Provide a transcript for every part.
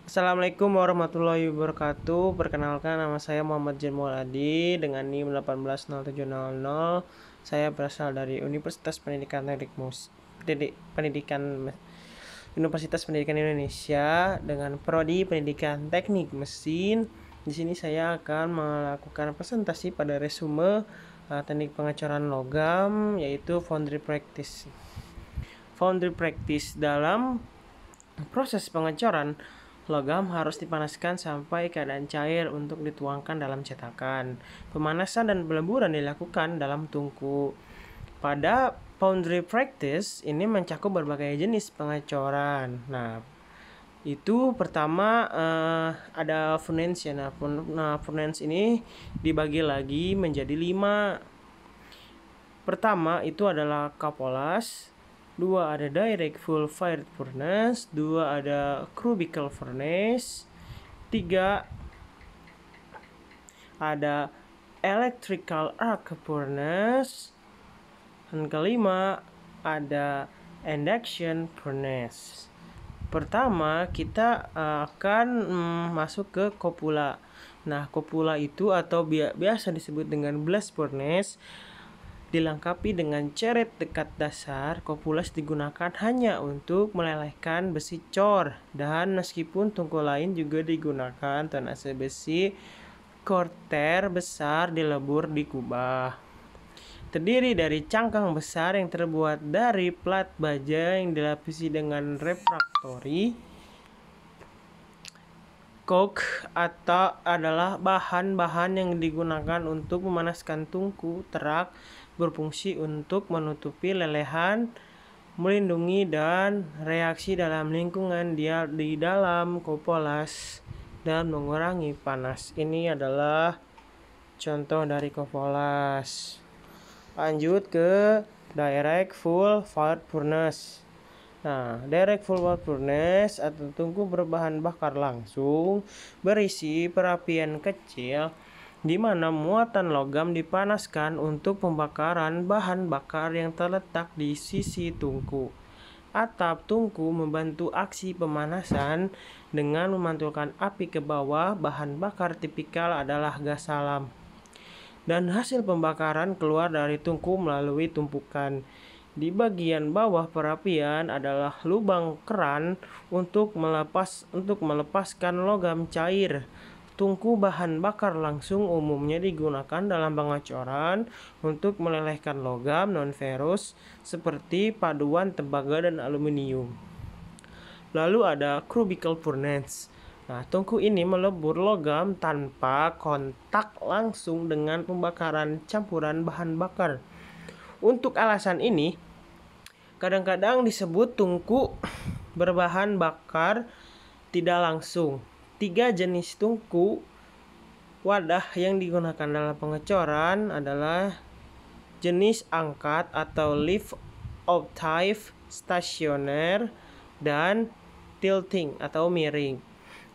Assalamualaikum warahmatullahi wabarakatuh. Perkenalkan, nama saya Muhammad Jan Mauladi dengan NIM 180700. Saya berasal dari Universitas Pendidikan Universitas Pendidikan Indonesia dengan prodi Pendidikan Teknik Mesin. Di sini saya akan melakukan presentasi pada resume teknik pengecoran logam, yaitu foundry practice. Foundry practice dalam proses pengecoran logam harus dipanaskan sampai keadaan cair untuk dituangkan dalam cetakan. Pemanasan dan peleburan dilakukan dalam tungku. Pada foundry practice ini mencakup berbagai jenis pengecoran. Nah, itu pertama ada furnace ya. Furnace ini dibagi lagi menjadi 5. Pertama itu adalah cupolas, 2 ada direct full fired furnace, 2 ada cubicle furnace, 3 ada electrical arc furnace, dan kelima ada induction furnace. Pertama kita akan masuk ke copula. Nah, copula itu atau biasa disebut dengan blast furnace dilengkapi dengan ceret dekat dasar. Kopulas digunakan hanya untuk melelehkan besi cor, dan meskipun tungku lain juga digunakan, tonase besi korter besar dilebur di kubah. Terdiri dari cangkang besar yang terbuat dari plat baja yang dilapisi dengan refraktori. Coke atau adalah bahan-bahan yang digunakan untuk memanaskan tungku. Terak berfungsi untuk menutupi lelehan, melindungi dan reaksi dalam lingkungan di dalam kopolas, dan mengurangi panas. Ini adalah contoh dari kopolas. Lanjut ke direct full fired furnace. Nah, direct full fired furnace atau tungku berbahan bakar langsung berisi perapian kecil di mana muatan logam dipanaskan untuk pembakaran bahan bakar yang terletak di sisi tungku. Atap tungku membantu aksi pemanasan dengan memantulkan api ke bawah. Bahan bakar tipikal adalah gas alam, dan hasil pembakaran keluar dari tungku melalui tumpukan. Di bagian bawah perapian adalah lubang keran untuk melepaskan logam cair. Tungku bahan bakar langsung umumnya digunakan dalam pengecoran untuk melelehkan logam non-ferrous seperti paduan tembaga dan aluminium. Lalu ada cubicle furnace. Nah, tungku ini melebur logam tanpa kontak langsung dengan pembakaran campuran bahan bakar. Untuk alasan ini, kadang-kadang disebut tungku berbahan bakar tidak langsung. 3 jenis tungku wadah yang digunakan dalam pengecoran adalah jenis angkat atau lift off type, stasioner, dan tilting atau miring.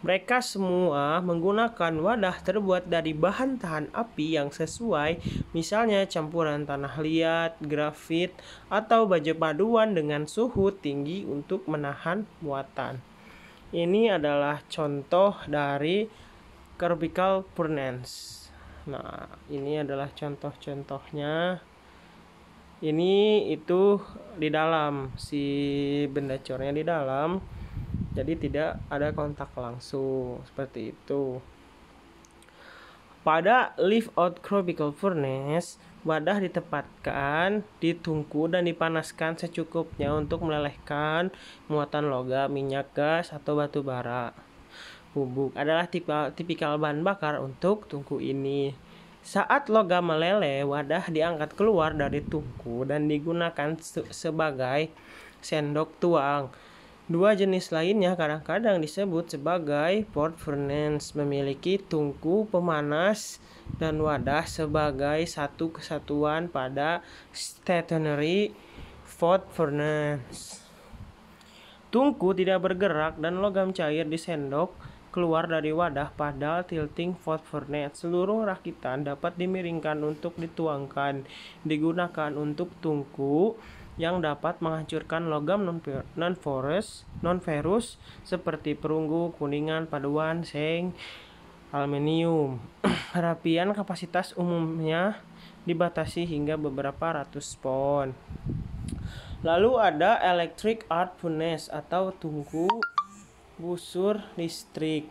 Mereka semua menggunakan wadah terbuat dari bahan tahan api yang sesuai, misalnya campuran tanah liat, grafit, atau baja paduan dengan suhu tinggi untuk menahan muatan. Ini adalah contoh dari cubicle furnace. Nah, ini adalah contoh-contohnya. Ini itu di dalam, si benda cornya di dalam, jadi tidak ada kontak langsung seperti itu. Pada lift out cubicle furnace, wadah ditempatkan di tungku dan dipanaskan secukupnya untuk melelehkan muatan logam, minyak, gas, atau batu bara. Bubuk adalah tipikal bahan bakar untuk tungku ini. Saat logam meleleh, wadah diangkat keluar dari tungku dan digunakan sebagai sendok tuang. 2 jenis lainnya kadang-kadang disebut sebagai pot furnace, memiliki tungku pemanas dan wadah sebagai satu kesatuan pada stationary pot furnace. Tungku tidak bergerak dan logam cair disendok keluar dari wadah pada tilting pot furnace. Seluruh rakitan dapat dimiringkan untuk dituangkan. Digunakan untuk tungku yang dapat menghancurkan logam non-ferrous seperti perunggu, kuningan, paduan, seng, aluminium. Perapian kapasitas umumnya dibatasi hingga beberapa ratus pon. Lalu ada electric arc furnace atau tungku busur listrik.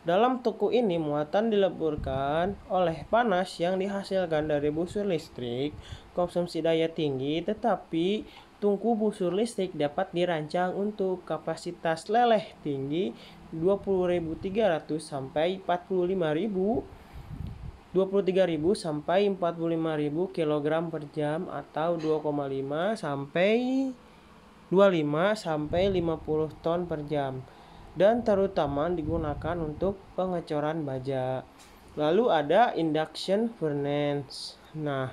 Dalam tungku ini muatan dileburkan oleh panas yang dihasilkan dari busur listrik konsumsi daya tinggi, tetapi tungku busur listrik dapat dirancang untuk kapasitas leleh tinggi 20.300 sampai 23.000 sampai 45.000 kg per jam atau 2,5 sampai 25 sampai 50 ton per jam, dan terutama digunakan untuk pengecoran baja. Lalu ada induction furnace. Nah,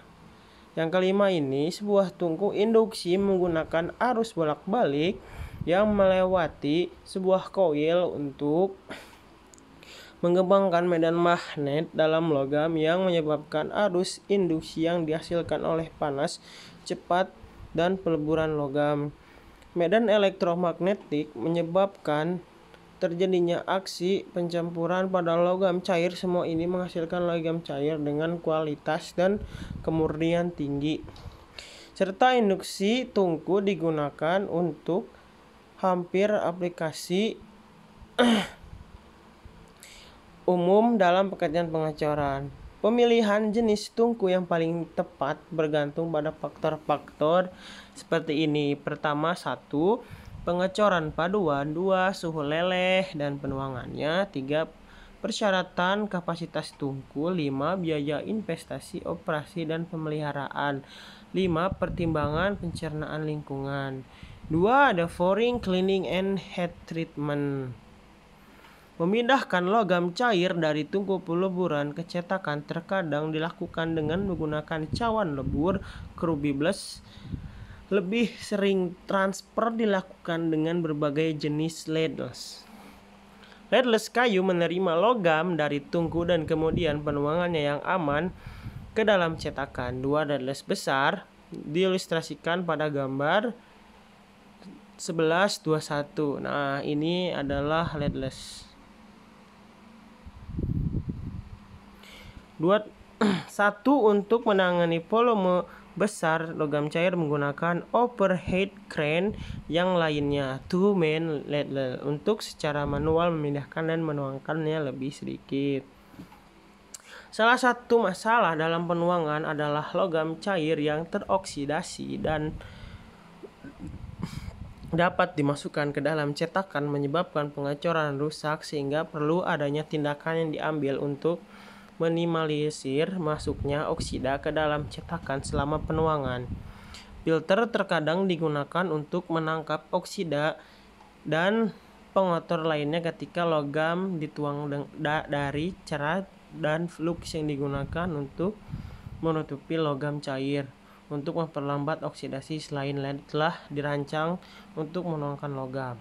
yang kelima ini sebuah tungku induksi menggunakan arus bolak-balik yang melewati sebuah koil untuk mengembangkan medan magnet dalam logam yang menyebabkan arus induksi yang dihasilkan oleh panas cepat dan peleburan logam. Medan elektromagnetik menyebabkan terjadinya aksi pencampuran pada logam cair. Semua ini menghasilkan logam cair dengan kualitas dan kemurnian tinggi. Serta induksi tungku digunakan untuk hampir aplikasi umum dalam pekerjaan pengecoran. Pemilihan jenis tungku yang paling tepat bergantung pada faktor-faktor seperti ini. Pertama, 1. Pengecoran paduan. 2. Suhu leleh dan penuangannya. 3. Persyaratan kapasitas tungku. 5. Biaya investasi, operasi, dan pemeliharaan. 5. Pertimbangan pencernaan lingkungan. 2. Ada pouring, cleaning, and heat treatment. Memindahkan logam cair dari tungku peleburan ke cetakan terkadang dilakukan dengan menggunakan cawan lebur crucibles. Lebih sering transfer dilakukan dengan berbagai jenis ladles. Ladles kayu menerima logam dari tungku dan kemudian penuangannya yang aman ke dalam cetakan. 2 ladles besar diilustrasikan pada gambar 11.21. Nah, ini adalah ladles. 1. Untuk menangani volume besar logam cair menggunakan overhead crane. Yang lainnya 2 main ladle untuk secara manual memindahkan dan menuangkannya lebih sedikit. Salah satu masalah dalam penuangan adalah logam cair yang teroksidasi dan dapat dimasukkan ke dalam cetakan menyebabkan pengecoran rusak, sehingga perlu adanya tindakan yang diambil untuk minimalisir masuknya oksida ke dalam cetakan selama penuangan. Filter terkadang digunakan untuk menangkap oksida dan pengotor lainnya ketika logam dituang dari cerat, dan flux yang digunakan untuk menutupi logam cair untuk memperlambat oksidasi. Selain LED telah dirancang untuk menuangkan logam.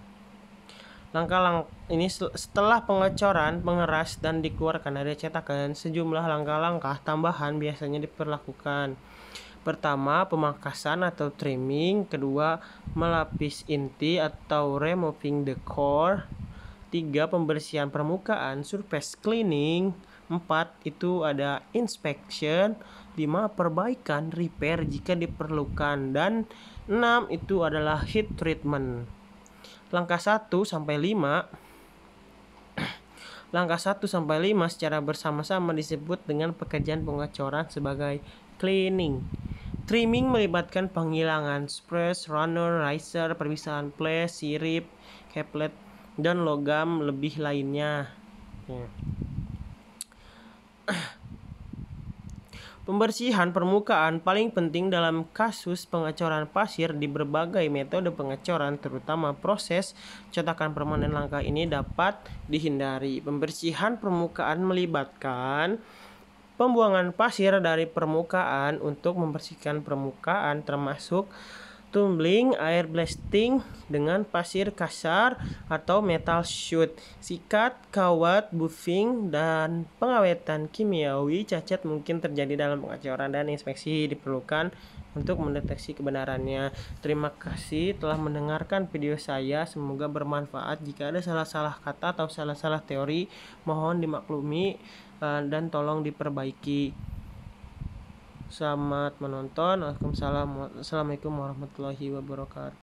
Langkah-langkah ini setelah pengecoran, pengeras, dan dikeluarkan dari cetakan, sejumlah langkah-langkah tambahan biasanya diperlakukan. Pertama, pemangkasan atau trimming. Kedua, melapis inti atau removing the core. 3. Pembersihan permukaan, surface cleaning. 4. Itu ada inspection. 5. Perbaikan, repair jika diperlukan. Dan 6. Itu adalah heat treatment. Langkah 1 sampai 5 secara bersama-sama disebut dengan pekerjaan pengecoran sebagai cleaning. Trimming melibatkan penghilangan spruce, runner, riser, perpisahan plate, sirip, caplet, dan logam lebih lainnya. Pembersihan permukaan paling penting dalam kasus pengecoran pasir di berbagai metode pengecoran, terutama proses cetakan permanen. Langkah ini dapat dihindari. Pembersihan permukaan melibatkan pembuangan pasir dari permukaan untuk membersihkan permukaan, termasuk tumbling, air blasting dengan pasir kasar atau metal shoot, sikat, kawat, buffing, dan pengawetan kimiawi. Cacat mungkin terjadi dalam pengecoran dan inspeksi diperlukan untuk mendeteksi kebenarannya. Terima kasih telah mendengarkan video saya. Semoga bermanfaat. Jika ada salah-salah kata atau salah-salah teori, mohon dimaklumi dan tolong diperbaiki. Selamat menonton. Assalamualaikum warahmatullahi wabarakatuh.